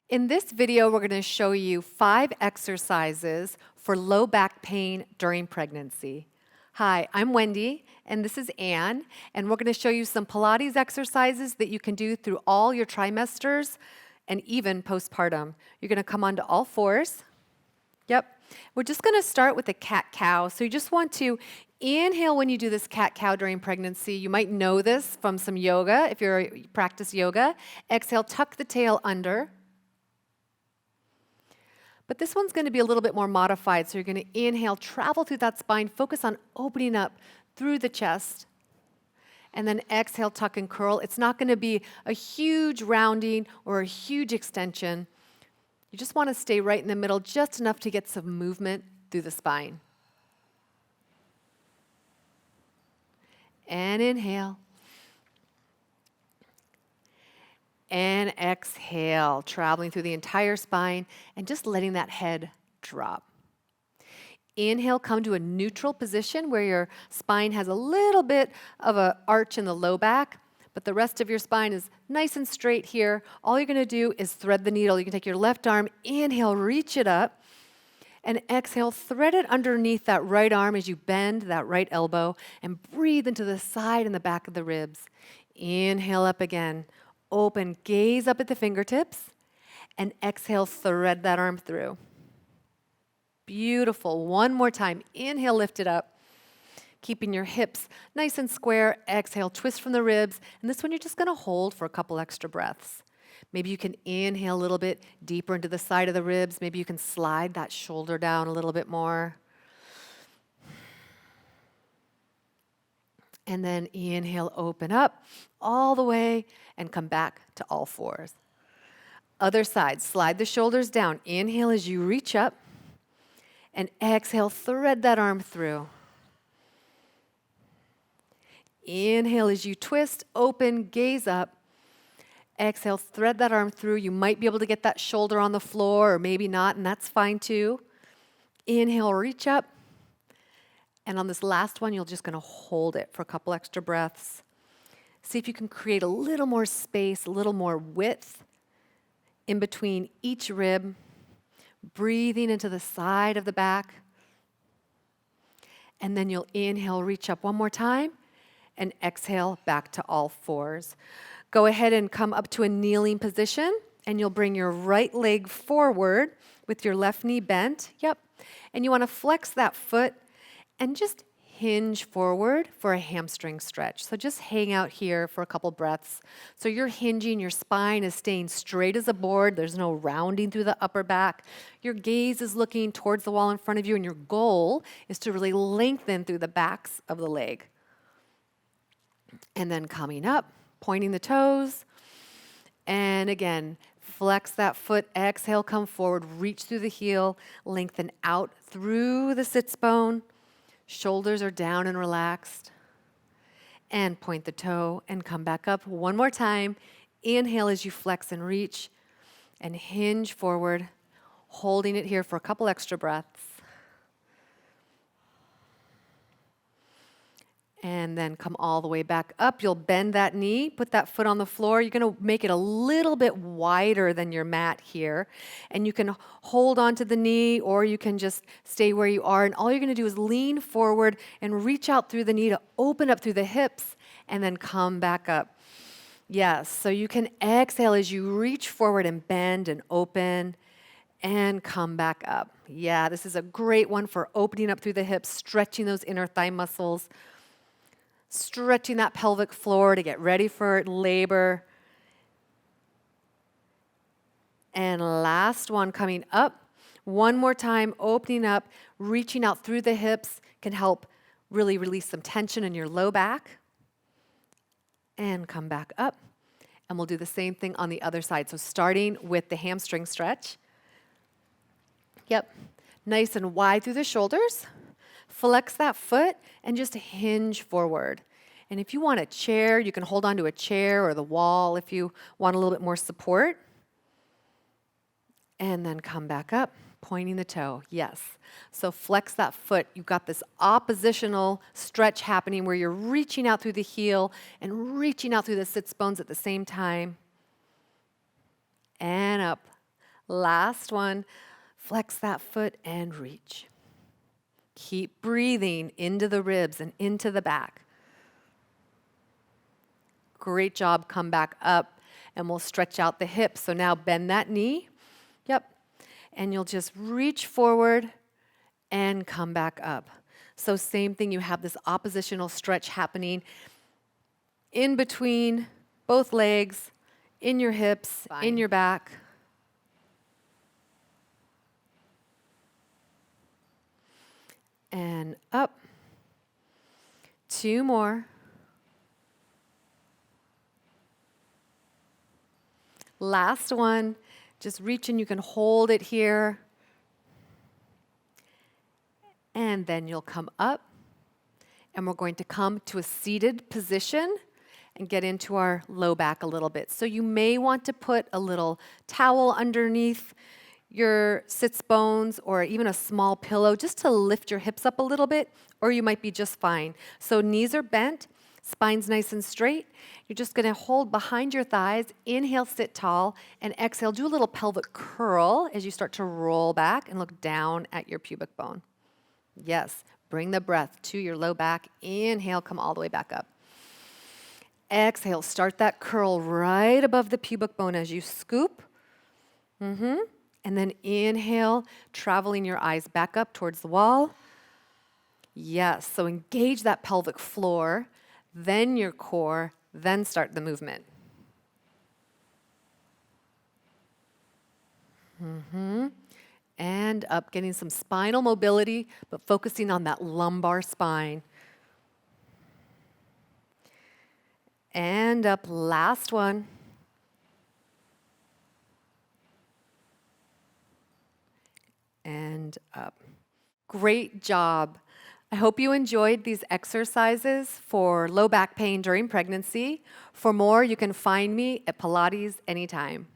In this video, we're going to show you 5 exercises for low back pain during pregnancy. Hi, I'm Wendy, and this is Anne, and we're going to show you some Pilates exercises that you can do through all your trimesters and even postpartum. You're going to come onto all fours. Yep. We're just going to start with the cat-cow. So you just want to inhale when you do this cat-cow during pregnancy. You might know this from some yoga if you practice yoga. Exhale, tuck the tail under. But this one's going to be a little bit more modified. So you're going to inhale, travel through that spine, focus on opening up through the chest. And then exhale, tuck and curl. It's not going to be a huge rounding or a huge extension. You just want to stay right in the middle, just enough to get some movement through the spine. And inhale. And exhale, traveling through the entire spine and just letting that head drop. Inhale, come to a neutral position where your spine has a little bit of an arch in the low back, but the rest of your spine is nice and straight here. All you're going to do is thread the needle. You can take your left arm, inhale, reach it up, and exhale, thread it underneath that right arm as you bend that right elbow and breathe into the side and the back of the ribs. Inhale up again. Open, gaze up at the fingertips, and exhale, thread that arm through. Beautiful. One more time. Inhale, lift it up. Keeping your hips nice and square. Exhale, twist from the ribs. And this one you're just going to hold for a couple extra breaths. Maybe you can inhale a little bit deeper into the side of the ribs. Maybe you can slide that shoulder down a little bit more. And then inhale, open up all the way and come back to all fours. Other side, slide the shoulders down. Inhale as you reach up. And exhale, thread that arm through. Inhale as you twist, open, gaze up. Exhale, thread that arm through. You might be able to get that shoulder on the floor or maybe not, and that's fine too. Inhale, reach up. And on this last one, you're just going to hold it for a couple extra breaths. See if you can create a little more space, a little more width in between each rib. Breathing into the side of the back. And then you'll inhale, reach up one more time, and exhale back to all fours. Go ahead and come up to a kneeling position, and you'll bring your right leg forward with your left knee bent. Yep. And you want to flex that foot and just hinge forward for a hamstring stretch. So just hang out here for a couple breaths. So you're hinging, your spine is staying straight as a board. There's no rounding through the upper back. Your gaze is looking towards the wall in front of you, and your goal is to really lengthen through the backs of the leg. And then coming up, pointing the toes. And again, flex that foot. Exhale, come forward, reach through the heel, lengthen out through the sits bone. Shoulders are down and relaxed. And point the toe and come back up one more time. Inhale as you flex and reach. And hinge forward, holding it here for a couple extra breaths. And then come all the way back up. You'll bend that knee, put that foot on the floor. You're going to make it a little bit wider than your mat here. And you can hold onto the knee, or you can just stay where you are. And all you're going to do is lean forward and reach out through the knee to open up through the hips and then come back up. Yes, so you can exhale as you reach forward and bend and open and come back up. Yeah, this is a great one for opening up through the hips, stretching those inner thigh muscles. Stretching that pelvic floor to get ready for labor. And last one coming up. One more time, opening up, reaching out through the hips can help really release some tension in your low back. And come back up. And we'll do the same thing on the other side. So starting with the hamstring stretch. Yep. Nice and wide through the shoulders. Flex that foot and just hinge forward. And if you want a chair, you can hold onto a chair or the wall if you want a little bit more support. And then come back up, pointing the toe. Yes. So flex that foot. You've got this oppositional stretch happening where you're reaching out through the heel and reaching out through the sits bones at the same time. And up. Last one. Flex that foot and reach. Keep breathing into the ribs and into the back. Great job. Come back up, and we'll stretch out the hips. So now bend that knee. Yep. And you'll just reach forward and come back up. So same thing, you have this oppositional stretch happening in between both legs, in your hips, in your back. And up. 2 more. Last one. Just reach and you can hold it here. And then you'll come up. And we're going to come to a seated position and get into our low back a little bit. So you may want to put a little towel underneath your sits bones or even a small pillow just to lift your hips up a little bit, or you might be just fine. So knees are bent, spine's nice and straight. You're just going to hold behind your thighs, inhale, sit tall, and exhale, do a little pelvic curl as you start to roll back and look down at your pubic bone. Yes, bring the breath to your low back. Inhale, come all the way back up. Exhale, start that curl right above the pubic bone as you scoop. And then inhale, traveling your eyes back up towards the wall. Yes, so engage that pelvic floor, then your core, then start the movement. And up, getting some spinal mobility, but focusing on that lumbar spine. And up, last one. And up. Great job. I hope you enjoyed these exercises for low back pain during pregnancy. For more, you can find me at Pilates anytime.